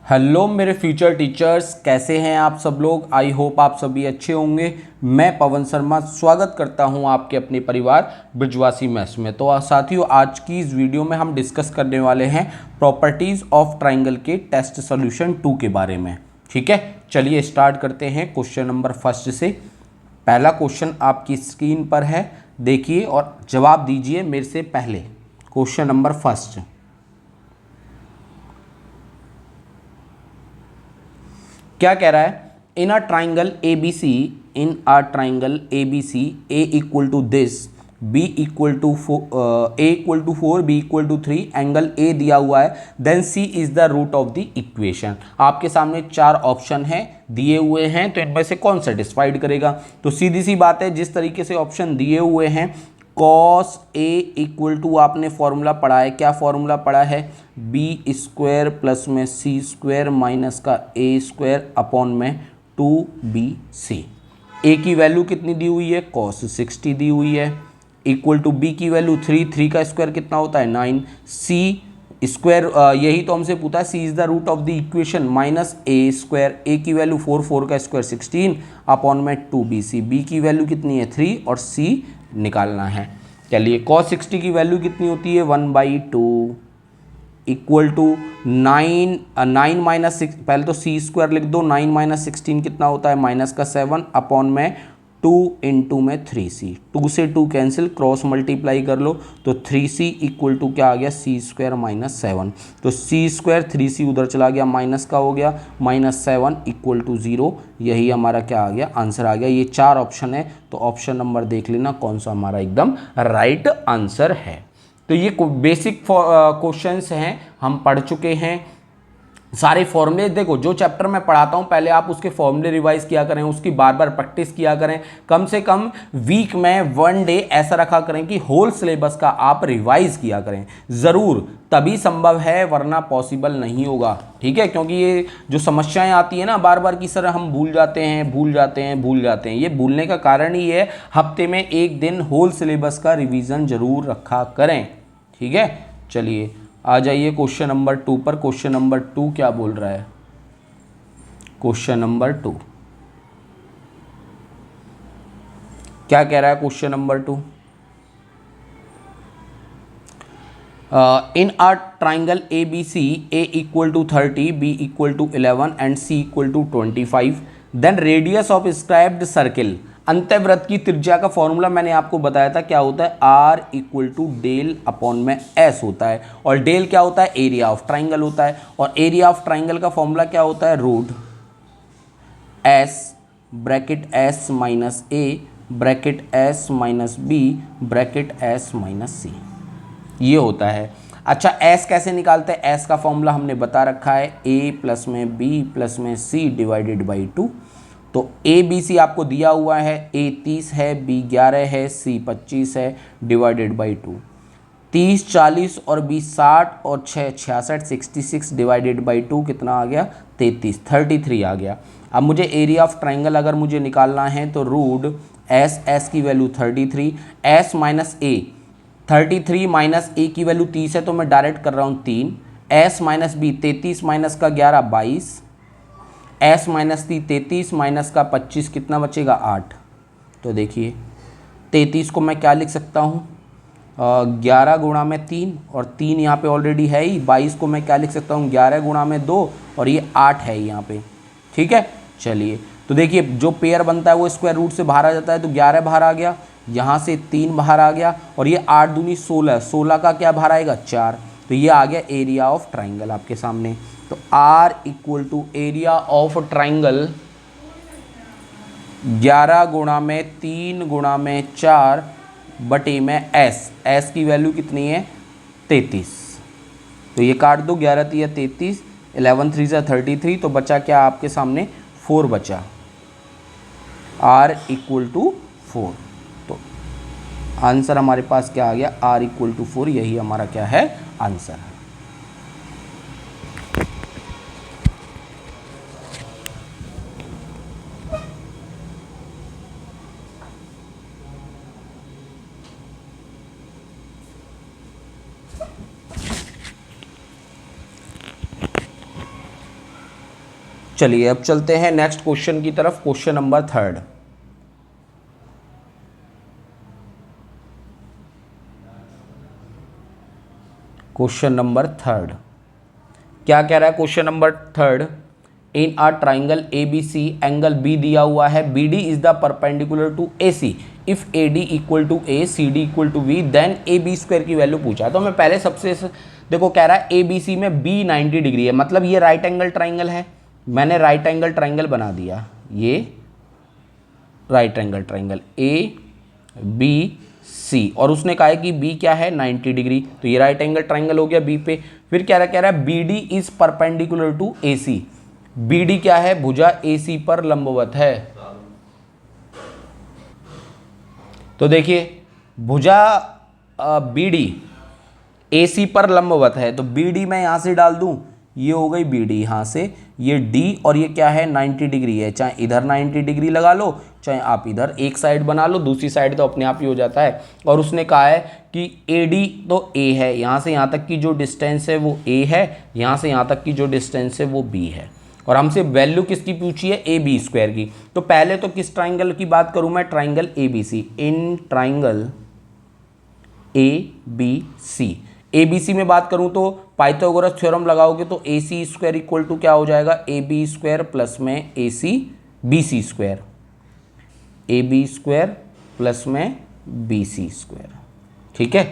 Hello मेरे future teachers, कैसे हैं आप सब लोग। आई होप आप सभी अच्छे होंगे। मैं पवन शर्मा स्वागत करता हूं आपके अपने परिवार ब्रिजवासी मैथ्स में। तो साथियों, आज की इस वीडियो में हम डिस्कस करने वाले हैं प्रॉपर्टीज़ ऑफ ट्राइंगल के टेस्ट सोल्यूशन 2 के बारे में। ठीक है, चलिए स्टार्ट करते हैं क्वेश्चन नंबर फर्स्ट से। पहला क्वेश्चन आपकी स्क्रीन पर है, देखिए और जवाब दीजिए मेरे से पहले। क्वेश्चन नंबर फर्स्ट क्या कह रहा है? In a triangle A B C, in a triangle A B C, A equal to this, B equal to A equal to 4, B equal to 3, angle A दिया हुआ है, then C is the root of the equation. आपके सामने 4 option हैं दिए हुए हैं, तो इनमें से कौन सेटिस्फाइड करेगा? तो सीधी सी बात है, जिस तरीके से ऑप्शन दिए हुए हैं, कॉस ए इक्वल टू, आपने फॉर्मूला पढ़ा है, क्या फॉर्मूला पढ़ा है? बी स्क्वायर प्लस में सी स्क्वायर माइनस का ए स्क्वायर अपॉन में 2bc। ए की वैल्यू कितनी दी हुई है? कॉस 60 दी हुई है। इक्वल टू बी की वैल्यू 3 का स्क्वायर कितना होता है? 9। सी स्क्वायर, यही तो हमसे पूछा है, C is the root of the equation, minus A square, A की वैल्यू 4 का स्क्वायर 16 अपॉन में 2bc। बी की वैल्यू कितनी है? 3 और सी निकालना है। चलिए, cos 60 की वैल्यू कितनी होती है? 1/2 इक्वल टू 9 माइनस 6, पहले तो सी स्क्वायर लिख दो, 9 माइनस 16 कितना होता है? माइनस का 7 अपॉन में 2 इंटू में 3c, 2 से 2 कैंसिल, क्रॉस मल्टीप्लाई कर लो तो 3c इक्वल टू क्या आ गया? सी स्क्वायर माइनस 7। तो सी स्क्वायर 3c उधर चला गया, माइनस का हो गया, -7 इक्वल टू 0। यही हमारा क्या आ गया? आंसर आ गया। ये 4 ऑप्शन है, तो ऑप्शन नंबर देख लेना कौन सा हमारा एकदम राइट आंसर है। तो ये बेसिक क्वेश्चंस हैं, हम पढ़ चुके हैं। सारे फॉर्मूले देखो, जो चैप्टर मैं पढ़ाता हूं पहले आप उसके फॉर्मूले रिवाइज किया करें, उसकी बार बार प्रैक्टिस किया करें। कम से कम वीक में 1 डे ऐसा रखा करें कि होल सिलेबस का आप रिवाइज किया करें ज़रूर, तभी संभव है, वरना पॉसिबल नहीं होगा। ठीक है, क्योंकि ये जो समस्याएं आती है ना बार बार की, सर हम भूल जाते हैं, भूल जाते हैं, भूल जाते हैं, ये भूलने का कारण ही है हफ्ते में 1 दिन होल सिलेबस का रिविज़न ज़रूर रखा करें। ठीक है, चलिए आ जाइए क्वेश्चन नंबर 2 पर। क्वेश्चन नंबर 2 क्या बोल रहा है? क्वेश्चन नंबर 2 क्या कह रहा है? Question number 2, in a triangle A B C, A equal to 30, B equal to 11 and C equal to 25, then radius of scribed circle. अंतःवृत्त की त्रिज्या का फॉर्मूला मैंने आपको बताया था, क्या होता है? R equal to del upon में एस होता है, और डेल क्या होता है? एरिया ऑफ ट्राइंगल होता है, और एरिया ऑफ ट्राइंगल का फॉर्मूला क्या होता है? Root S bracket S minus A bracket S minus B bracket S minus C, ये होता है। अच्छा, एस कैसे निकालते हैं? एस का फॉर्मूला हमने बता रखा है, ए प्लस में बी प्लस में सी डिवाइडेड बाई 2। तो ए बी सी आपको दिया हुआ है, ए 30 है, बी 11 है, सी 25 है, डिवाइडेड बाई 2। 30 40 और 20 60 और 6 66, 66 डिवाइडेड बाई 2 कितना आ गया? 33 आ गया। अब मुझे एरिया ऑफ ट्राइंगल अगर मुझे निकालना है तो रूट एस की वैल्यू 33, एस माइनस ए, 33 माइनस ए की वैल्यू 30 है, तो मैं डायरेक्ट कर रहा हूँ 3, एस माइनस बी 33 माइनस का 11 22, एस माइनस 33 माइनस का 25 कितना बचेगा? 8। तो देखिए 33 को मैं क्या लिख सकता हूँ? 11 गुणा में 3, और 3 यहाँ पे ऑलरेडी है ही। 22 को मैं क्या लिख सकता हूँ? 11 गुणा में 2, और ये 8 है यहाँ पे। ठीक है, चलिए तो देखिए जो पेयर बनता है वो स्क्वायर रूट से बाहर आ जाता है, तो 11 बाहर आ गया, यहाँ से 3 बाहर आ गया, और ये 8 दूनी 16, 16 का क्या बाहर आएगा? 4। तो ये आ गया एरिया ऑफ ट्राइंगल आपके सामने। तो R equal to area of triangle 11 गुणा में 3 गुणा में 4 बटे में एस की वैल्यू कितनी है? 33। तो ये काट दो, 11 3 33, 11 3 33, तो बचा क्या आपके सामने? 4 बचा, आर इक्वल टू 4। तो आंसर हमारे पास क्या आ गया? आर इक्वल टू 4, यही हमारा क्या है? आंसर है। चलिए अब चलते हैं नेक्स्ट क्वेश्चन की तरफ, क्वेश्चन नंबर 3। क्वेश्चन नंबर 3 क्या कह रहा है? Question number 3, in a triangle A B C angle B दिया हुआ है, B D is the perpendicular to A C, if A D equal to A, C D equal to B, then A B square की value पूछा है। तो मैं पहले सबसे देखो कह रहा है ए बी सी में बी 90 डिग्री है, मतलब ये राइट एंगल ट्राइंगल है। मैंने राइट एंगल ट्राइंगल बना दिया, ये right angle triangle A B C, और उसने कहा है कि बी क्या है 90 डिग्री, तो ये राइट एंगल ट्राइंगल हो गया बी पे। फिर कह रहा है B D is perpendicular to A C, B D क्या है? भुजा ए सी पर लंबवत है। तो देखिए भुजा बी डी ए सी पर लंबवत है, तो बी डी मैं यहां से डाल दूं, ये हो गई बी डी यहाँ से, ये डी और ये क्या है 90 डिग्री है, चाहे इधर 90 डिग्री लगा लो, चाहे आप इधर एक साइड बना लो, दूसरी साइड तो अपने आप ही हो जाता है। और उसने कहा है कि ए डी तो ए है, यहाँ से यहाँ तक की जो डिस्टेंस है वो ए है, यहाँ से यहाँ तक की जो डिस्टेंस है वो बी है, और हमसे वैल्यू किसकी पूछी है? ए बी स्क्वायर की। तो पहले तो किस ट्राइंगल की बात करूँ मैं? Triangle A B C. In triangle A B C, A B C में बात करूं तो पाइथागोरस थ्योरम लगाओगे तो A C square equal to क्या हो जाएगा? ए बी स्क्वायर प्लस में A C B C square, A B square plus में बी सी स्क्वायर। ठीक है,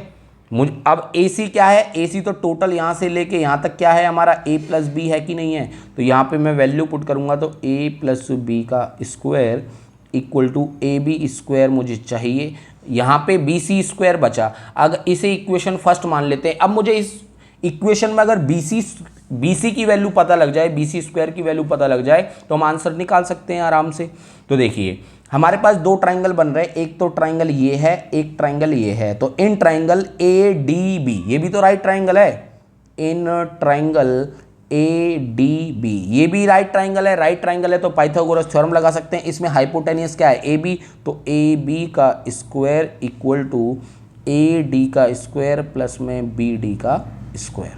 अब ए सी क्या है? ए सी तो टोटल यहाँ से लेके यहाँ तक क्या है हमारा? ए प्लस बी है कि नहीं है? तो यहाँ पे मैं वैल्यू पुट करूँगा तो ए प्लस बी का square equal to A B square मुझे चाहिए, यहाँ पे बी सी स्क्वायर बचा। अगर इसे इक्वेशन फर्स्ट मान लेते हैं, अब मुझे इस इक्वेशन में अगर बी सी की वैल्यू पता लग जाए, बी सी स्क्वायर की वैल्यू पता लग जाए, तो हम आंसर निकाल सकते हैं आराम से। तो देखिए हमारे पास दो ट्राइंगल बन रहे हैं, एक तो ट्राइंगल ये है, एक ट्राइंगल ये है। तो in triangle A D B, ये भी तो राइट ट्राइंगल है, in triangle A D B, ये भी राइट ट्राइंगल है। राइट ट्राइंगल है तो पाइथागोरस थ्योरम लगा सकते हैं। इसमें हाइपोटेनियस क्या है? ए बी, तो ए बी का square equal to A D का स्क्वायर प्लस में बी डी का स्क्वायर।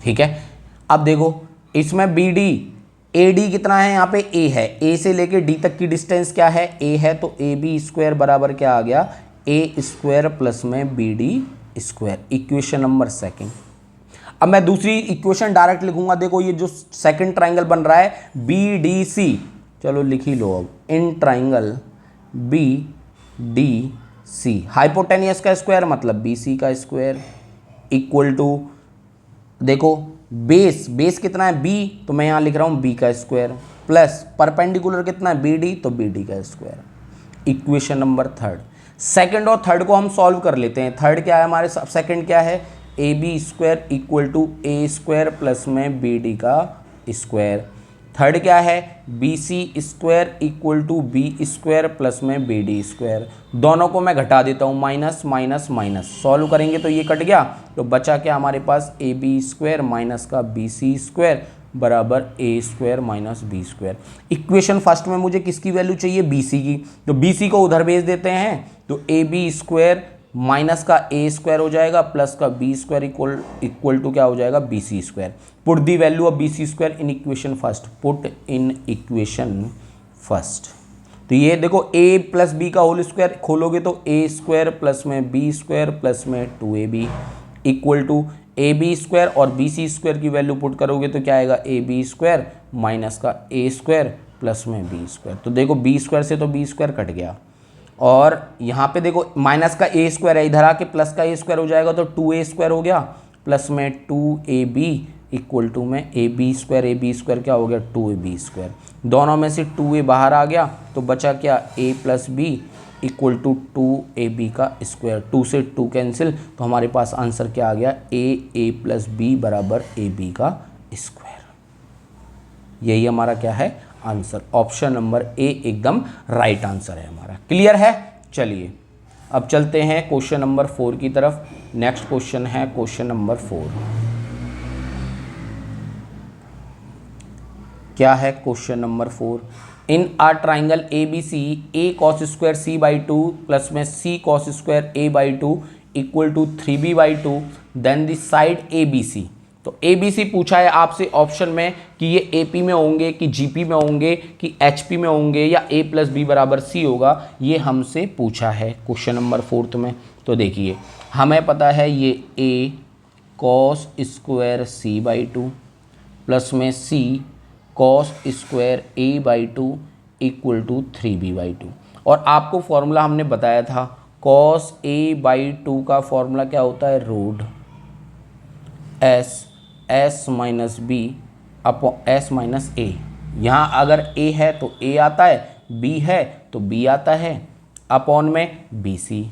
ठीक है, अब देखो इसमें बी डी, ए डी कितना है? यहाँ पे ए है, ए से लेके डी तक की डिस्टेंस क्या है? ए है, तो ए बी स्क्वायर बराबर क्या आ गया? ए स्क्वायर प्लस में B D square. Equation number 2। अब मैं दूसरी इक्वेशन डायरेक्ट लिखूंगा। देखो ये जो सेकंड ट्राइंगल बन रहा है बी डी सी, चलो लिख ही लो। अब in triangle B D C, hypotenuse का स्क्वायर मतलब बी सी का स्क्वायर इक्वल टू, देखो बेस कितना है? बी, तो मैं यहाँ लिख रहा हूँ बी का स्क्वायर, प्लस परपेंडिकुलर कितना है? बी डी, तो बी डी का स्क्वायर। Equation number 3। सेकंड और थर्ड को हम सॉल्व कर लेते हैं। थर्ड क्या है हमारे? सेकंड क्या है? A B square equal to A square plus में बी डी का स्क्वायर। थर्ड क्या है? B C square equal to B square plus में बी डी स्क्वायर। दोनों को मैं घटा देता हूँ, माइनस माइनस माइनस, सॉल्व करेंगे तो ये कट गया, तो बचा क्या हमारे पास? ए बी स्क्वायर माइनस का बी सी स्क्वायर बराबर A square minus B square. Equation first में मुझे किसकी वैल्यू चाहिए? बी सी की, तो बी सी को उधर भेज देते हैं, तो ए बी स्क्वायर माइनस का ए स्क्वायर हो जाएगा प्लस का बी स्क्वायर इक्वल टू क्या हो जाएगा? B C square. Put the value of B C square in equation first, put in equation first. तो ये देखो ए प्लस बी का होल स्क्वायर खोलोगे तो ए स्क्वायर प्लस में बी स्क्वायर प्लस में 2ab equal to A B square, और B C square की वैल्यू पुट करोगे तो क्या आएगा? ए बी स्क्वायर माइनस का ए स्क्वायर प्लस में बी स्क्वायर। तो देखो बी स्क्वायर से तो बी स्क्वायर कट गया, और यहाँ पे देखो माइनस का ए स्क्वायर है, इधर आके प्लस का ए स्क्वायर हो जाएगा, तो 2a स्क्वायर हो गया प्लस में 2ab इक्वल टू में ए बी स्क्वायर क्या हो गया? 2ab square. दोनों में से 2a बाहर आ गया, तो बचा क्या? a plus B equal to 2ab का स्क्वायर। 2 से 2 कैंसिल, तो हमारे पास आंसर क्या आ गया? a प्लस बी बराबर ab का स्क्वायर। यही हमारा क्या है? आंसर। ऑप्शन नंबर ए एकदम राइट आंसर है हमारा। क्लियर है? चलिए अब चलते हैं क्वेश्चन नंबर 4 की तरफ। नेक्स्ट क्वेश्चन है क्वेश्चन नंबर 4। क्या है question number 4? In R triangle A B C, A cos square C by 2 plus में C cos square A by 2 equal to 3b by 2, then the side A B C तो A B C पूछा है आपसे option में कि ये A P में होंगे कि जी पी में होंगे कि एच पी में होंगे या ए प्लस बी बराबर सी होगा, ये हमसे पूछा है क्वेश्चन नंबर 4 में। तो देखिए हमें पता है ये A cos square C by two plus में C cos square A by two equal to 3b by two. और आपको फॉर्मूला हमने बताया था कॉस ए बाई टू का फॉर्मूला क्या होता है, root S minus B upon S minus A. यहाँ अगर ए है तो ए आता है, बी है तो बी आता है, अपॉन में बी सी।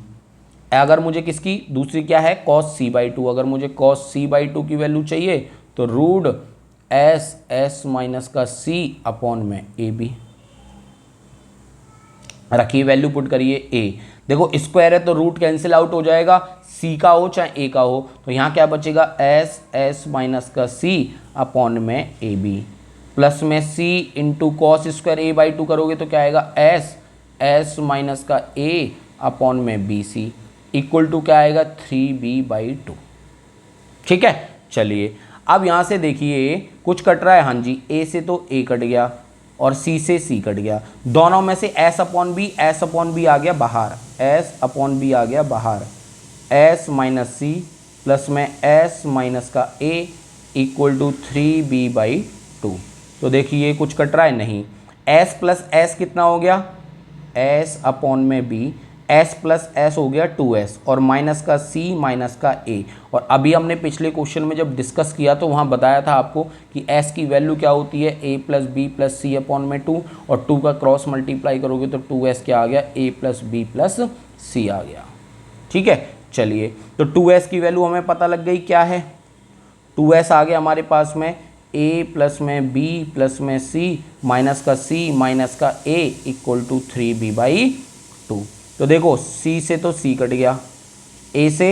अगर मुझे किसकी दूसरी क्या है कॉस सी बाई टू, अगर मुझे कॉस सी बाई टू की वैल्यू चाहिए तो रूट एस माइनस का सी अपॉन में ए बी। रखिए वैल्यू पुट करिए ए, देखो स्क्वायर है तो रूट कैंसिल आउट हो जाएगा, सी का हो चाहे ए का हो, तो यहाँ क्या बचेगा एस माइनस का सी अपॉन में ए बी प्लस में C into cos square A by two करोगे तो क्या आएगा एस माइनस का ए अपॉन में बी सी इक्वल टू क्या आएगा 3b बाई टू। ठीक है, चलिए अब यहाँ से देखिए कुछ कट रहा है, हाँ जी ए से तो ए कट गया और सी से सी कट गया, दोनों में से एस अपॉन बी आ गया बाहर, एस अपॉन बी आ गया बाहर, एस माइनस सी प्लस में एस माइनस का A equal to 3b by two. तो देखिए कुछ कट रहा है नहीं, एस प्लस एस कितना हो गया एस अपॉन में बी, एस प्लस एस हो गया 2s और माइनस का सी माइनस का ए। और अभी हमने पिछले क्वेश्चन में जब डिस्कस किया तो वहाँ बताया था आपको कि s की वैल्यू क्या होती है a plus B plus C upon में 2 और 2 का क्रॉस मल्टीप्लाई करोगे तो 2s क्या आ गया a प्लस बी प्लस सी आ गया। ठीक है, चलिए तो 2s की वैल्यू हमें पता लग गई क्या है, 2s आ गया हमारे पास में a प्लस में b प्लस में c माइनस का c माइनस का a equal to 3b by two. तो देखो c से तो c कट गया, a से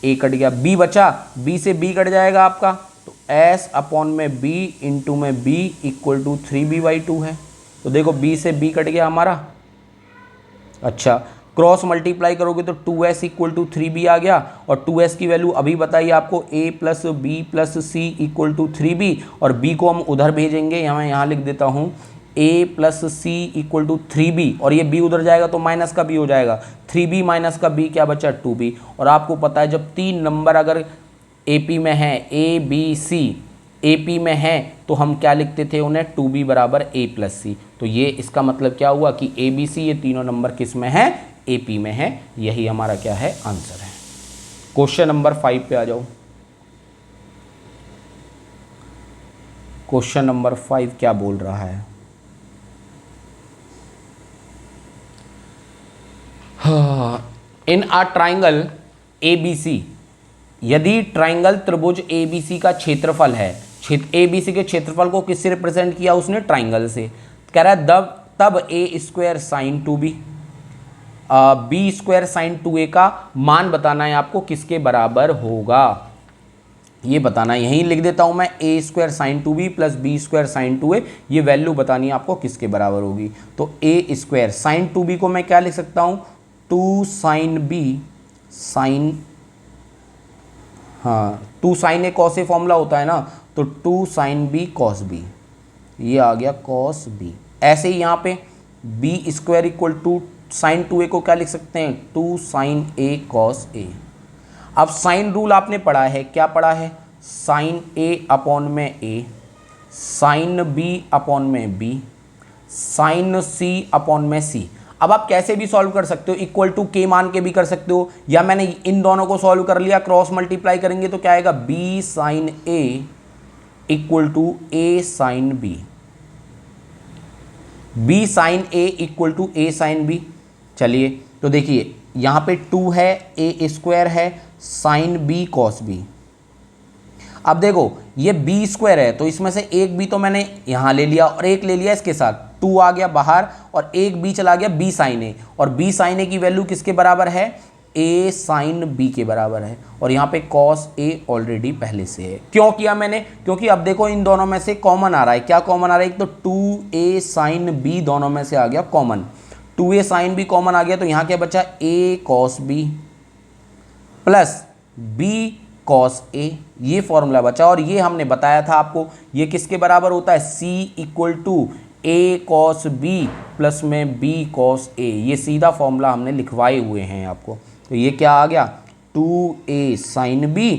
a कट गया, b बचा, b से b कट जाएगा आपका, तो s अपॉन में b इंटू में b equal to 3b by two है। तो देखो b से b कट गया हमारा, अच्छा क्रॉस मल्टीप्लाई करोगे तो 2s इक्वल टू 3b आ गया और 2s की वैल्यू अभी बताइए आपको a plus B plus C equal to 3b और b को हम उधर भेजेंगे, यहाँ लिख देता हूँ a plus C equal to 3b और ये b उधर जाएगा तो माइनस का b हो जाएगा, 3b माइनस का b क्या बचा 2b। और आपको पता है जब 3 नंबर अगर AP में है a b c AP में है तो हम क्या लिखते थे उन्हें 2b बराबर a प्लस सी। तो ये इसका मतलब क्या हुआ कि a b c ये तीनों नंबर किस में है AP में है, यही हमारा क्या है आंसर है। क्वेश्चन नंबर 5 पे आ जाओ। क्वेश्चन नंबर 5 क्या बोल रहा है, इन अ ट्राइंगल ABC, यदि ट्राइंगल त्रिभुज ABC का क्षेत्रफल है, ABC के क्षेत्रफल को किससे रिप्रेजेंट किया उसने ट्राइंगल से, कह रहा है तब a square sine 2b B square sine 2a का मान बताना है आपको किसके बराबर होगा, ये बताना है। यहीं लिख देता हूं मैं a square sine 2b plus B square sine 2a, ये वैल्यू बतानी है आपको किसके बराबर होगी। तो a स्क्वायर साइन 2b को मैं क्या लिख सकता हूं 2 साइन b साइन, हाँ 2 sign A cos a formula होता है ना, तो 2 साइन b कॉस b, ये आ गया कॉस b। ऐसे ही यहाँ पे b square equal to sine 2a को क्या लिख सकते हैं 2 साइन a कॉस a। अब साइन रूल आपने पढ़ा है, क्या पढ़ा है साइन a अपॉन में a, साइन b अपॉन में b, साइन c अपॉन में c। अब आप कैसे भी सॉल्व कर सकते हो, इक्वल टू के मान के भी कर सकते हो, या मैंने इन दोनों को सॉल्व कर लिया, क्रॉस मल्टीप्लाई करेंगे तो क्या आएगा b sine a equal to a sine b, b sine a equal to a sine b। चलिए तो देखिए यहाँ पे 2 है, a स्क्वायर है, साइन b कॉस b। अब देखो ये b स्क्वायर है तो इसमें से एक b तो मैंने यहाँ ले लिया और एक ले लिया इसके साथ, 2 आ गया बाहर और एक b चला गया b साइन a, और b साइन a की वैल्यू किसके बराबर है a साइन b के बराबर है, और यहाँ पे cos a ऑलरेडी पहले से है। क्यों किया मैंने, क्योंकि अब देखो इन दोनों में से कॉमन आ रहा है, क्या कॉमन आ रहा है, एक तो 2a साइन b दोनों में से आ गया common, 2a sine b common आ गया तो यहाँ क्या बचा a cos b plus b cos A, ये फॉर्मूला बचा। और ये हमने बताया था आपको, ये किसके बराबर होता है, C equal to A cos B plus में बी कॉस ए। ये सीधा फॉर्मूला हमने लिखवाए हुए हैं आपको। तो ये क्या आ गया, 2a साइन बी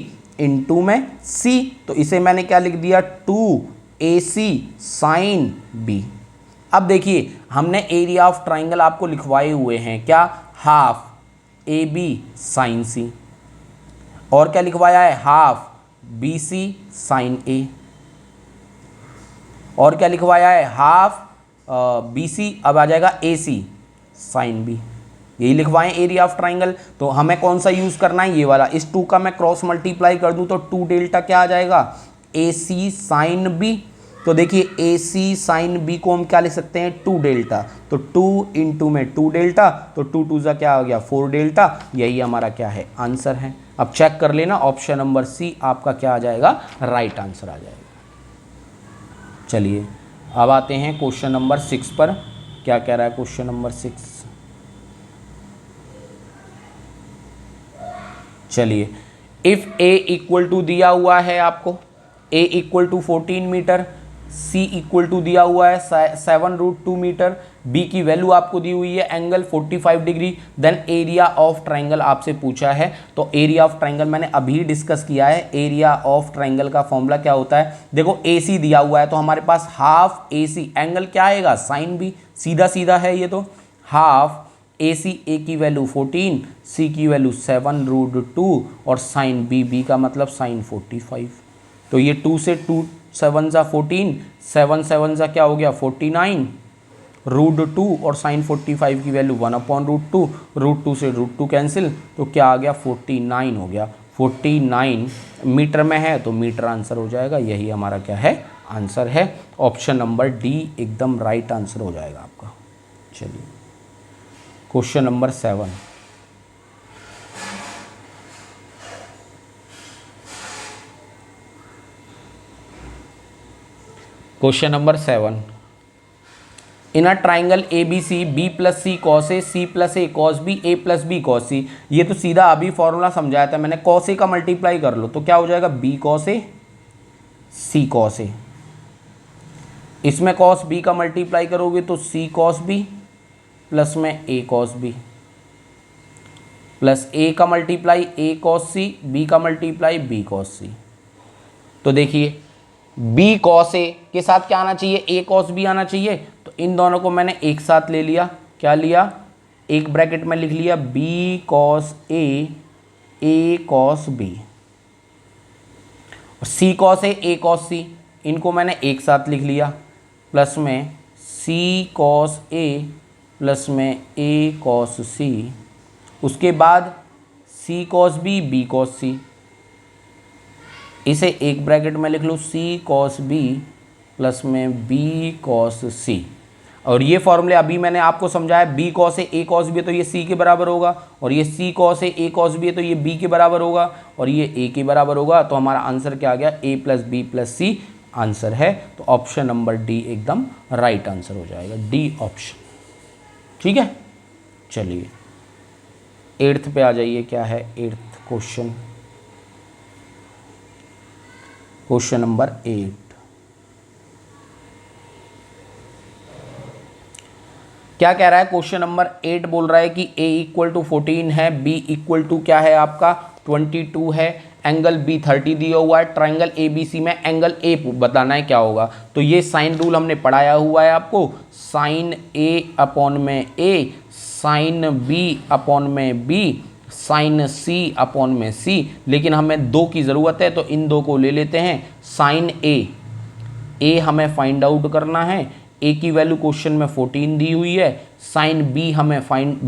इंटू में c, तो इसे मैंने क्या लिख दिया, 2ac साइन बी। अब देखिए हमने एरिया ऑफ ट्राइंगल आपको लिखवाए हुए हैं, क्या, हाफ ए बी साइन सी, और क्या लिखवाया है, हाफ बी सी साइन ए, और क्या लिखवाया है, हाफ बी सी, अब आ जाएगा ए सी साइन बी। यही लिखवाएं एरिया ऑफ ट्राइंगल। तो हमें कौन सा यूज़ करना है, ये वाला। इस 2 का मैं क्रॉस मल्टीप्लाई कर दूं तो 2 डेल्टा क्या आ जाएगा, ए सी साइन बी। तो देखिए ए सी साइन बी को हम क्या लिख सकते हैं, 2 डेल्टा, तो 2 इंटू में 2 डेल्टा, तो 2 2 सा क्या हो गया, 4 डेल्टा। यही हमारा क्या है, आंसर है। अब चेक कर लेना, ऑप्शन नंबर सी आपका क्या आ जाएगा, राइट आंसर आ जाएगा। चलिए अब आते हैं क्वेश्चन नंबर 6 पर। क्या कह रहा है क्वेश्चन नंबर 6, चलिए, इफ a इक्वल टू दिया हुआ है आपको, a equal to 14 metre, c equal to दिया हुआ है 7√2 मीटर, b की वैल्यू आपको दी हुई है angle 45 degree, then area of triangle आपसे पूछा है। तो एरिया ऑफ ट्राइंगल मैंने अभी डिस्कस किया है। एरिया ऑफ ट्राइंगल का फॉर्मूला क्या होता है, देखो AC दिया हुआ है तो हमारे पास हाफ AC, एंगल क्या आएगा, साइन बी, सीधा सीधा है ये, तो हाफ AC, A की वैल्यू 14, C की वैल्यू 7√2 और साइन B का मतलब साइन 45। तो ये 2 से 2 7 सा 14, 7 7 सा क्या हो गया 49, √2 और साइन 45 की वैल्यू 1/√2, √2 से √2 कैंसिल, तो क्या आ गया 49 हो गया। 49 मीटर में है तो मीटर आंसर हो जाएगा। यही हमारा क्या है, आंसर है। ऑप्शन नंबर डी एकदम राइट आंसर हो जाएगा आपका। चलिए question number 7, question number 7, in a triangle A B C, B plus C cos A, C plus A cos B, A plus B cos C. ये तो सीधा अभी फॉर्मूला समझाया था मैंने, कॉस ए का मल्टीप्लाई कर लो तो क्या हो जाएगा, B cos A C cos ए। इसमें कॉस बी का मल्टीप्लाई करोगे तो सी कॉस बी प्लस में ए कॉस बी, प्लस ए का मल्टीप्लाई ए कॉस सी, बी का मल्टीप्लाई बी कॉस सी। तो देखिए बी कॉस ए के साथ क्या आना चाहिए, ए कॉस बी आना चाहिए। तो इन दोनों को मैंने एक साथ ले लिया, क्या लिया, एक ब्रैकेट में लिख लिया बी कॉस ए कॉस बी, और सी कॉस ए कॉस सी, इनको मैंने एक साथ लिख लिया, प्लस में सी कॉस ए प्लस में ए कॉस सी, उसके बाद सी कॉस बी कॉस सी, इसे एक ब्रैकेट में लिख लो सी कॉस बी प्लस में बी कॉस सी। और ये फॉर्मूले अभी मैंने आपको समझाया, बी कॉस ए कॉस बी है तो ये सी के बराबर होगा, और ये सी कॉस ए कॉस बी है तो ये बी के बराबर होगा, और ये ए के बराबर होगा। तो हमारा आंसर क्या आ गया, A plus B plus C answer है। तो ऑप्शन नंबर डी एकदम राइट आंसर हो जाएगा, डी ऑप्शन। ठीक है, चलिए 8th पे आ जाइए। क्या है 8th क्वेश्चन, क्वेश्चन नंबर 8। क्या कह रहा है क्वेश्चन नंबर 8, बोल रहा है कि a इक्वल टू 14 है, b इक्वल टू क्या है आपका 22 है, एंगल b 30 दिया हुआ है, ट्राइंगल ABC में एंगल a बताना है क्या होगा। तो ये साइन रूल हमने पढ़ाया हुआ है आपको, साइन a अपॉन में a, साइन b अपॉन में b, साइन c अपॉन में c। लेकिन हमें 2 की ज़रूरत है तो इन 2 को ले लेते हैं। साइन a हमें फाइंड आउट करना है, a की वैल्यू क्वेश्चन में 14 दी हुई है, साइन b हमें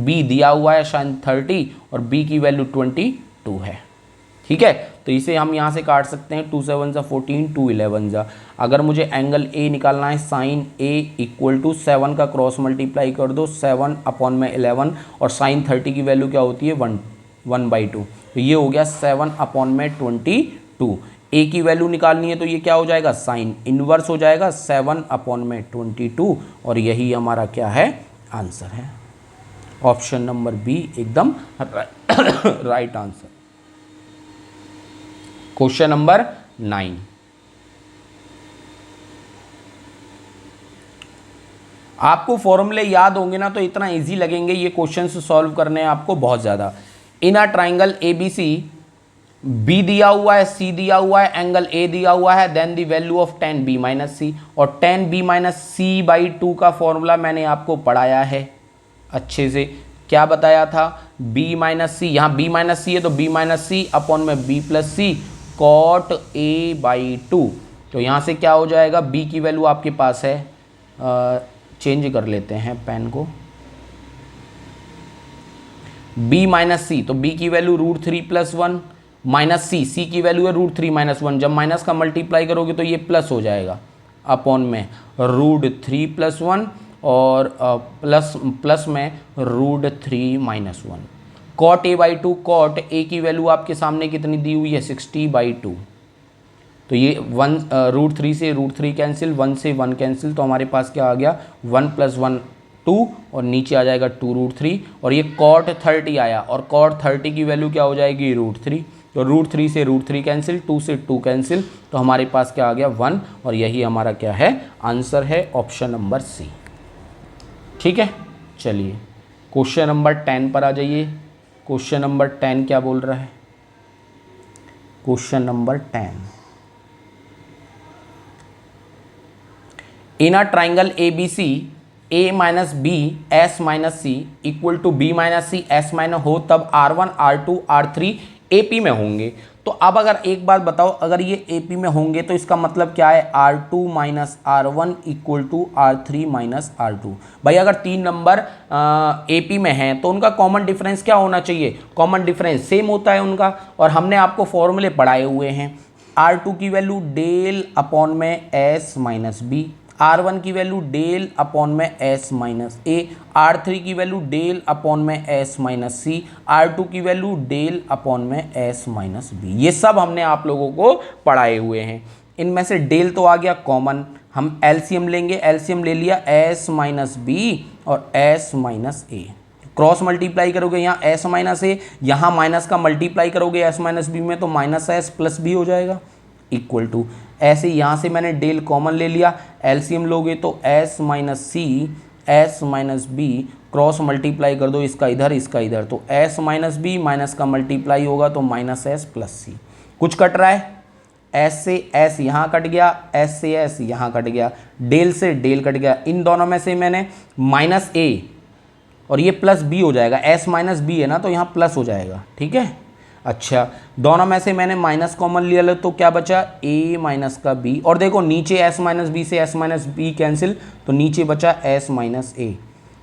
b दिया हुआ है साइन 30, और b की वैल्यू 22 है। ठीक है, तो इसे हम यहाँ से काट सकते हैं, 2 7 जा 14, 2 11 जा। अगर मुझे एंगल a निकालना है, साइन a इक्वल टू 7 का क्रॉस मल्टीप्लाई कर दो 7 अपॉन में 11, और साइन 30 की वैल्यू क्या होती है 1/2। तो ये हो गया 7 अपॉन में 22। a की वैल्यू निकालनी है तो ये क्या हो जाएगा, साइन इनवर्स हो जाएगा 7 अपॉन में 22, और यही हमारा क्या है, आंसर है। ऑप्शन नंबर बी एकदम राइट आंसर। Question number 9। आपको फॉर्मूले याद होंगे ना तो इतना इजी लगेंगे ये क्वेश्चंस सॉल्व करने आपको बहुत ज़्यादा। इन अ ट्राइंगल ABC, बी दिया हुआ है, सी दिया हुआ है, एंगल ए दिया हुआ है, then the value of tan B minus C. और tan B minus C by 2 का फॉर्मूला मैंने आपको पढ़ाया है अच्छे से। क्या बताया था? b माइनस सी, यहाँ b माइनस सी है तो b माइनस सी अपॉन में b plus c cot a by 2। तो यहाँ से क्या हो जाएगा? b की वैल्यू आपके पास है, चेंज कर लेते हैं पेन को, b माइनस सी, तो b की वैल्यू √3 प्लस 1 माइनस सी की वैल्यू है √3 माइनस 1। जब माइनस का मल्टीप्लाई करोगे तो ये प्लस हो जाएगा अपॉन में √3 प्लस 1 और प्लस में √3 minus 1 cot a by 2। Cot a की वैल्यू आपके सामने कितनी दी हुई है? 60/2। तो ये √3 से √3 कैंसिल, 1 से 1 कैंसिल, तो हमारे पास क्या आ गया? 1 + 1 2 और नीचे आ जाएगा 2√3 और ये कॉट 30 आया और कॉट 30 की वैल्यू क्या हो जाएगी? √3। तो √3 से √3 कैंसिल, 2 से 2 कैंसिल, तो हमारे पास क्या आ गया? 1। और यही हमारा क्या है? आंसर है ऑप्शन नंबर सी। ठीक है, चलिए क्वेश्चन नंबर 10 पर आ जाइए। क्वेश्चन नंबर 10 क्या बोल रहा है? Question number 10, in a triangle ABC A minus b s minus C equal to b minus c s minus हो, तब R1 R2 R3 AP में होंगे। तो अब अगर एक बात बताओ, अगर ये AP में होंगे तो इसका मतलब क्या है? R2 minus R1 equal to R3 minus R2। भाई अगर 3 नंबर AP में हैं तो उनका कॉमन डिफरेंस क्या होना चाहिए? कॉमन डिफरेंस सेम होता है उनका, और हमने आपको फॉर्मूले पढ़ाए हुए हैं। R2 की वैल्यू डेल अपॉन में S माइनस बी, R1 की वैल्यू डेल अपॉन में S माइनस ए, R3 की वैल्यू डेल अपॉन में S माइनस सी, R2 की वैल्यू डेल अपॉन में S माइनस बी। ये सब हमने आप लोगों को पढ़ाए हुए हैं। इनमें से डेल तो आ गया कॉमन, हम एलसीएम लेंगे, एलसीएम ले लिया S माइनस बी और S माइनस ए। क्रॉस मल्टीप्लाई करोगे यहाँ S माइनस ए, यहाँ माइनस का मल्टीप्लाई करोगे S माइनस बी में तो माइनस S प्लस बी हो जाएगा इक्वल टू। ऐसे यहाँ से मैंने डेल कॉमन ले लिया, एलसीएम लोगे तो S minus c S minus b, cross multiply कर दो इसका इधर इसका इधर, तो S माइनस बी माइनस का मल्टीप्लाई होगा तो माइनस S प्लस सी। कुछ कट रहा है? S से S यहाँ कट गया, S से S यहाँ कट गया, डेल से डेल कट गया। इन दोनों में से मैंने माइनस A और ये प्लस B हो जाएगा, S माइनस बी है ना तो यहाँ प्लस हो जाएगा। ठीक है, अच्छा दोनों में से मैंने माइनस कॉमन लिया तो क्या बचा? A माइनस का B, और देखो नीचे S माइनस बी से S माइनस बी कैंसिल, तो नीचे बचा S minus A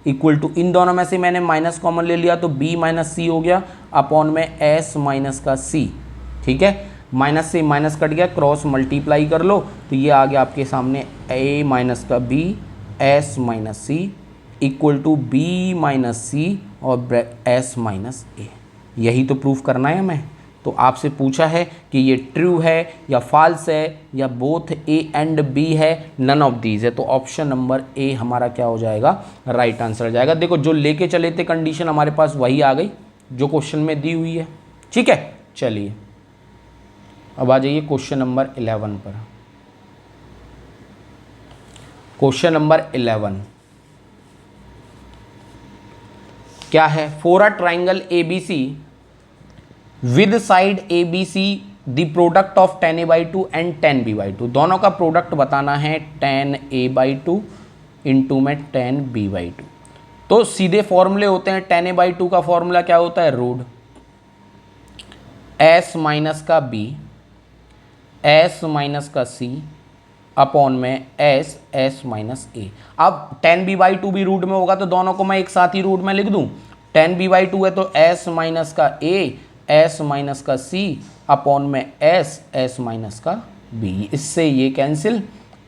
equal to, इन दोनों में से मैंने माइनस कॉमन ले लिया तो B माइनस सी हो गया अपॉन में S माइनस का C। ठीक है, माइनस से माइनस कट गया, क्रॉस मल्टीप्लाई कर लो तो ये आ गया आपके सामने A माइनस का B S minus C equal to B minus C और S माइनस ए। यही तो प्रूफ करना है हमें। तो आपसे पूछा है कि ये ट्रू है या फॉल्स है या बोथ ए एंड बी है, नन ऑफ दीज है, तो ऑप्शन नंबर ए हमारा क्या हो जाएगा? राइट आंसर आ जाएगा। देखो जो लेके चले थे कंडीशन हमारे पास वही आ गई जो क्वेश्चन में दी हुई है। ठीक है, चलिए अब आ जाइए क्वेश्चन नंबर 11 पर। क्वेश्चन नंबर 11 क्या है? For a triangle ABC with side ABC the product of tan a by 2 and tan b by 2, दोनों का प्रोडक्ट बताना है tan a बाई 2 इंटू में tan b बाई 2। तो सीधे फॉर्मूले होते हैं। tan a बाई 2 का फॉर्मूला क्या होता है? रूट S माइनस का b S माइनस का c अपॉन में S माइनस ए। अब tan b बाई 2 भी रूट में होगा तो दोनों को मैं एक साथ ही रूट में लिख दूं। tan b बाई 2 है तो S माइनस का a S माइनस का c अपॉन में S माइनस का b। इससे ये कैंसिल,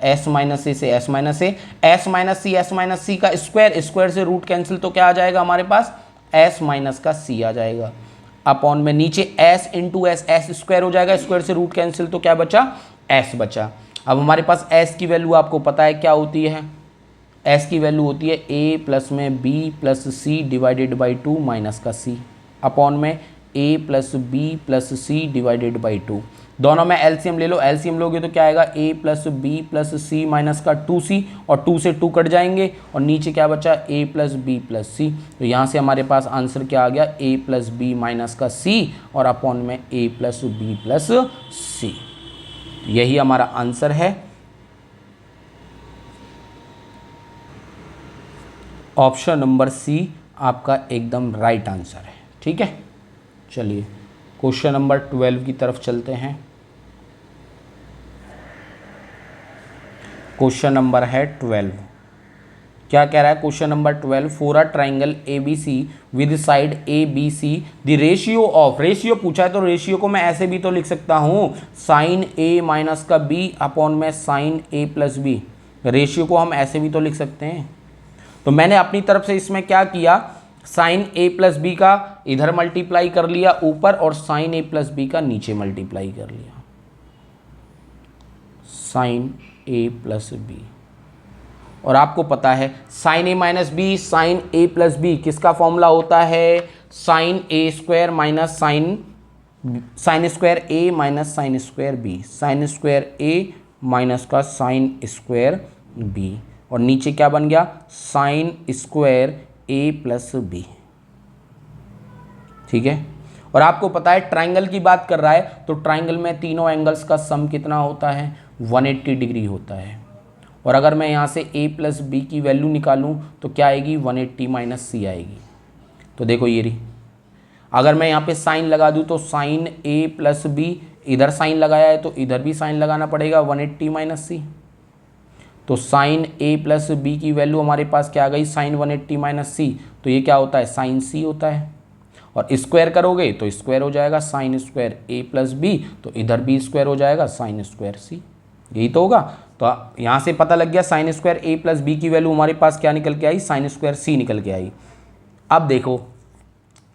S माइनस ए से S minus A, S minus सी का स्क्वायर, स्क्वायर से रूट कैंसिल, तो क्या आ जाएगा हमारे पास? S माइनस का c आ जाएगा अपॉन में नीचे S into S, S square हो जाएगा, स्क्वायर से रूट कैंसिल, तो क्या बचा? S बचा। अब हमारे पास S की वैल्यू आपको पता है क्या होती है? S की वैल्यू होती है A प्लस में B plus C divided by 2 minus का C अपॉन में A plus B plus C divided by 2। दोनों में एलसीएम ले लो, एलसीएम लोगे तो क्या आएगा a plus B plus c minus का 2c, और 2 से 2 कट जाएंगे और नीचे क्या बचा a प्लस बी प्लस सी। तो यहाँ से हमारे पास आंसर क्या आ गया a प्लस बी माइनस का c और अपॉन में a प्लस बी प्लस सी। यही हमारा आंसर है। ऑप्शन नंबर सी आपका एकदम राइट आंसर है। ठीक है, चलिए क्वेश्चन नंबर 12 की तरफ चलते हैं। क्वेश्चन नंबर है 12। क्या कह रहा है question number 12? For a triangle A B C with side A B c the ratio of, ratio पूछा है तो रेशियो को मैं ऐसे भी तो लिख सकता हूँ साइन ए माइनस का बी अपॉन में sign A plus B. Ratio को हम ऐसे भी तो लिख सकते हैं। तो मैंने अपनी तरफ से इसमें क्या किया, साइन ए प्लस बी का इधर मल्टीप्लाई कर लिया ऊपर और साइन ए प्लस बी का नीचे मल्टीप्लाई कर लिया, साइन ए प्लस बी। और आपको पता है sine A minus B sine A plus B किसका फॉर्मूला होता है, sine A square minus sine square A minus sine square B, sine square A minus का साइन स्क्वायर बी, और नीचे क्या बन गया sine square A plus B. ठीक है, और आपको पता है ट्राइंगल की बात कर रहा है तो ट्राइंगल में तीनों एंगल्स का सम कितना होता है, 180 डिग्री होता है। और अगर मैं यहाँ से a प्लस बी की वैल्यू निकालूँ तो क्या आएगी 180 माइनस सी आएगी। तो देखो ये रही, अगर मैं यहाँ पे साइन लगा दूँ तो साइन a प्लस बी, इधर साइन लगाया है तो इधर भी साइन लगाना पड़ेगा 180 माइनस सी। तो साइन a प्लस बी की वैल्यू हमारे पास क्या आ गई साइन 180 माइनस सी, तो ये क्या होता है साइन सी होता है। और स्क्वायर करोगे तो स्क्वायर हो जाएगा sine square a plus b, तो इधर भी स्क्वायर हो जाएगा साइन स्क्वायर सी। यही तो होगा। तो यहाँ से पता लग गया sine square a plus b की वैल्यू हमारे पास क्या निकल के आई, साइन स्क्वायर सी निकल के आई। अब देखो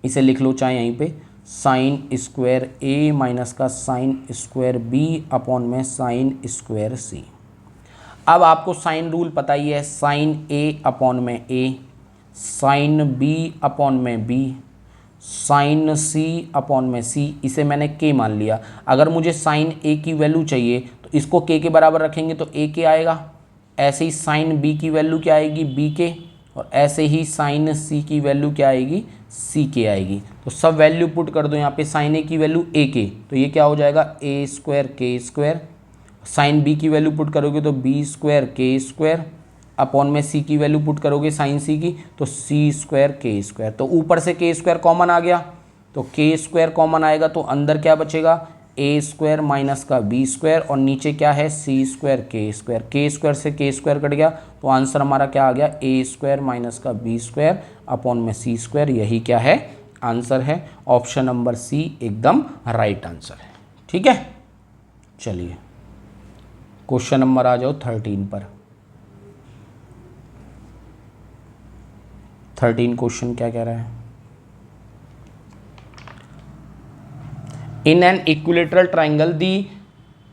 इसे लिख लो चाहे यहीं पे, साइन स्क्वायर a माइनस का साइन स्क्वायर b अपॉन में साइन स्क्वायर c। अब आपको साइन रूल पता ही है, साइन a अपॉन में a, साइन b अपॉन में b, साइन c अपॉन में c, इसे मैंने k मान लिया। अगर मुझे साइन a की वैल्यू चाहिए तो इसको k के बराबर रखेंगे तो a के आएगा। ऐसे ही साइन b की वैल्यू क्या आएगी b के, और ऐसे ही साइन c की वैल्यू क्या आएगी c के आएगी। तो सब वैल्यू पुट कर दो यहाँ पे, साइन a की वैल्यू a के, तो ये क्या हो जाएगा a square k square, sine b की वैल्यू पुट करोगे तो b square k square, upon में c की वैल्यू पुट करोगे साइन c की तो c स्क्वायर k स्क्वायर। तो ऊपर से k स्क्वायर कॉमन आ गया, तो k स्क्वायर कॉमन आएगा तो अंदर क्या बचेगा a स्क्वायर माइनस का b स्क्वायर, और नीचे क्या है c square k square. k square से k स्क्वायर कट गया तो आंसर हमारा क्या आ गया a स्क्वायर माइनस का b स्क्वायर अपॉन में c स्क्वायर। यही क्या है आंसर है। ऑप्शन नंबर सी एकदम राइट आंसर है। ठीक है, चलिए क्वेश्चन नंबर आ जाओ 13 पर। 13 क्वेश्चन क्या कह रहा है, in an equilateral triangle the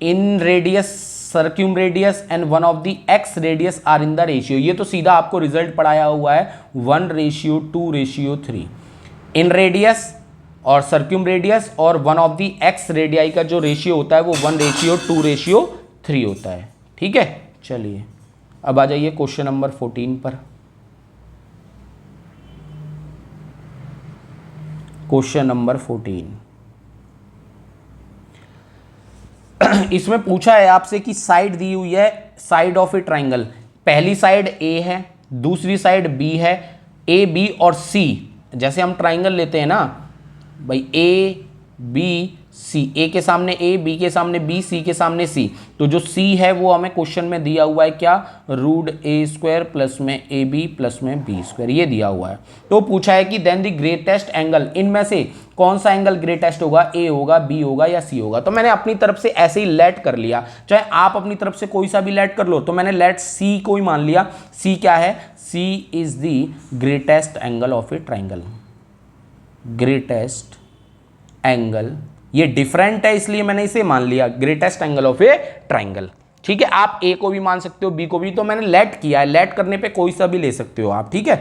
in radius circum radius and one of the ex radius are in the ratio. ये तो सीधा आपको रिजल्ट पढ़ाया हुआ है 1:2:3। इन रेडियस और सर्क्यूम रेडियस और one of the x radii का जो रेशियो होता है वो 1:2:3 होता है। ठीक है, चलिए अब आ जाइए क्वेश्चन नंबर 14 पर। क्वेश्चन नंबर 14 इसमें पूछा है आपसे कि साइड दी हुई है, साइड ऑफ ए ट्राइंगल। पहली साइड ए है, दूसरी साइड बी है, ए बी और सी। जैसे हम ट्राइंगल लेते हैं ना भाई, ए बी सी, ए के सामने ए, बी के सामने बी, सी के सामने सी। तो जो सी है वो हमें क्वेश्चन में दिया हुआ है क्या, रूट ए स्क्वायर प्लस में ए बी प्लस में बी स्क्वायर, ये दिया हुआ है। तो पूछा है कि देन द ग्रेटेस्ट एंगल, इनमें से कौन सा एंगल ग्रेटेस्ट होगा, ए होगा, बी होगा या सी होगा। तो मैंने अपनी तरफ से ऐसे ही लेट कर लिया, चाहे आप अपनी तरफ से कोई सा भी लेट कर लो। तो मैंने लेट सी को ही मान लिया। सी क्या है, C is the greatest angle of a triangle. Greatest angle, ये डिफरेंट है इसलिए मैंने इसे मान लिया greatest angle of a triangle. ठीक है, आप ए को भी मान सकते हो, बी को भी, तो मैंने लेट किया है। लेट करने पे कोई सा भी ले सकते हो आप। ठीक है,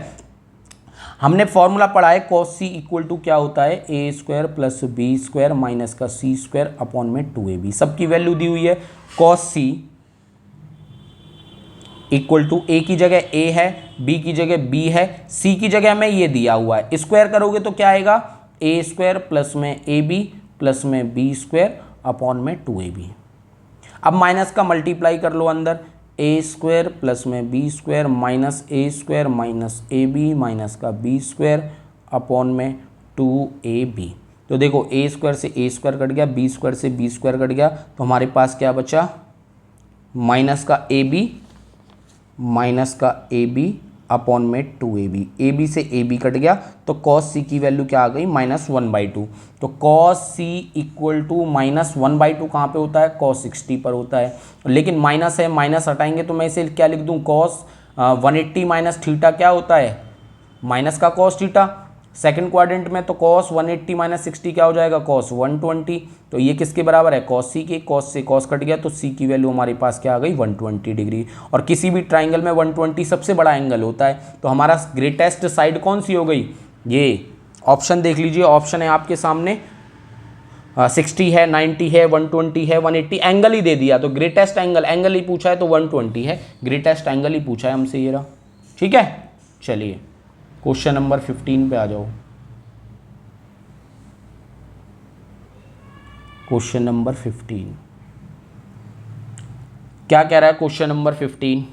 हमने फॉर्मूला पढ़ा है cos c इक्वल टू क्या होता है A square plus B square minus का सी स्क्वायर अपॉन में 2ab। सबकी वैल्यू दी हुई है। cos c इक्वल टू ए की जगह ए है, बी की जगह बी है, सी की जगह में ये दिया हुआ है। स्क्वायर करोगे तो क्या आएगा ए स्क्वायर प्लस में ए बी प्लस में बी स्क्वायर अपॉन में 2ab। अब माइनस का मल्टीप्लाई कर लो अंदर, ए स्क्वायर प्लस में B square minus A square minus a b minus का बी स्क्वायर अपॉन में 2ab। तो देखो ए स्क्वायर से ए स्क्वायर कट गया, बी स्क्वायर से बी स्क्वायर कट गया, तो हमारे पास क्या बचा माइनस का ए बी अपॉन में 2ab। ए बी से ए बी कट गया तो cos c की वैल्यू क्या आ गई -1/2। तो cos c इक्वल टू -1/2 कहाँ पे होता है cos 60 पर होता है, लेकिन माइनस है, माइनस हटाएंगे तो मैं इसे क्या लिख दूँ cos 180 माइनस थीटा क्या होता है माइनस का cos थीटा। सेकंड क्वाड्रेंट में तो cos 180 माइनस 60 क्या हो जाएगा cos 120। तो ये किसके बराबर है cos c के, cos से cos कट गया तो c की वैल्यू हमारे पास क्या आ गई 120 डिग्री। और किसी भी ट्राइंगल में 120 सबसे बड़ा एंगल होता है। तो हमारा ग्रेटेस्ट साइड कौन सी हो गई, ये ऑप्शन देख लीजिए, ऑप्शन है आपके सामने 60 है, 90 है, 120 है, 180 एंगल ही दे दिया। तो ग्रेटेस्ट एंगल ही पूछा है तो 120 है, ग्रेटेस्ट एंगल ही पूछा है हमसे ये रहा। ठीक है, चलिए क्वेश्चन नंबर 15 पे आ जाओ। क्वेश्चन नंबर 15 क्या कह रहा है question number 15,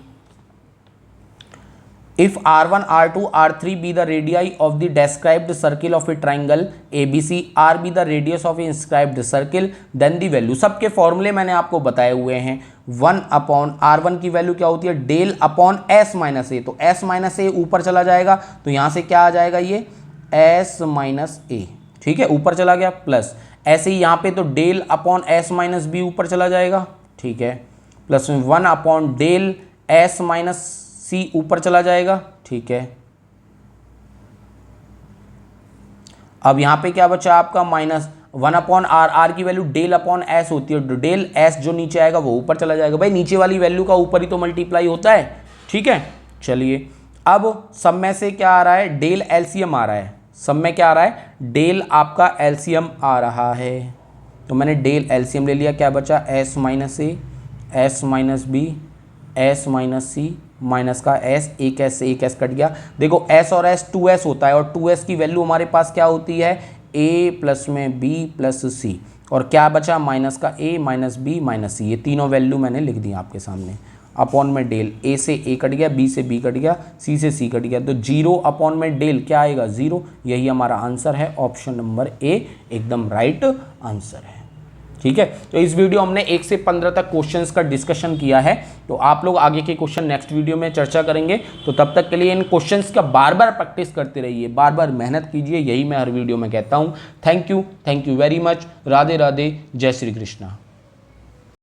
if r1 r2 r3 be the radii of the described circle of a triangle abc, r be the radius of a inscribed circle, then the value। सबके फॉर्मूले मैंने आपको बताए हुए हैं। 1/r1 की वैल्यू क्या होती है डेल अपॉन s माइनस ए। तो s माइनस ए ऊपर चला जाएगा तो यहाँ से क्या आ जाएगा ये s माइनस ए। ठीक है, ऊपर चला गया, प्लस ऐसे ही यहाँ पे तो del upon s minus b ऊपर चला जाएगा। ठीक है, plus 1 del s minus c ऊपर चला जाएगा। ठीक है, अब यहां पे क्या बचा आपका -1/r, r की वैल्यू डेल अपॉन एस होती है, डेल एस जो नीचे आएगा वो ऊपर चला जाएगा। भाई नीचे वाली वैल्यू का ऊपर ही तो मल्टीप्लाई होता है। ठीक है, चलिए अब सब में से क्या आ रहा है डेल एलसीएम आ रहा है। सब में क्या आ रहा है डेल आपका एलसीएम आ रहा है। तो मैंने डेल एलसीएम ले लिया, क्या बचा s minus A, s minus B, s minus C minus का s, एक s से एक s कट गया। देखो s और s 2s होता है और 2s की वैल्यू हमारे पास क्या होती है a प्लस में b प्लस c, और क्या बचा माइनस का a minus b minus c। ये तीनों वैल्यू मैंने लिख दी आपके सामने। अपॉन में डेल a से a कट गया, b से b कट गया, c से c कट गया, तो 0 अपॉन में डेल क्या आएगा 0। यही हमारा आंसर है, ऑप्शन नंबर ए एकदम राइट आंसर है। ठीक है, तो इस वीडियो हमने 1 से 15 तक क्वेश्चंस का डिस्कशन किया है। तो आप लोग आगे के क्वेश्चन नेक्स्ट वीडियो में चर्चा करेंगे। तो तब तक के लिए इन क्वेश्चंस का बार बार प्रैक्टिस करते रहिए, बार बार मेहनत कीजिए, यही मैं हर वीडियो में कहता हूँ। Thank you very much. Radhe Radhe, जय श्री कृष्णा।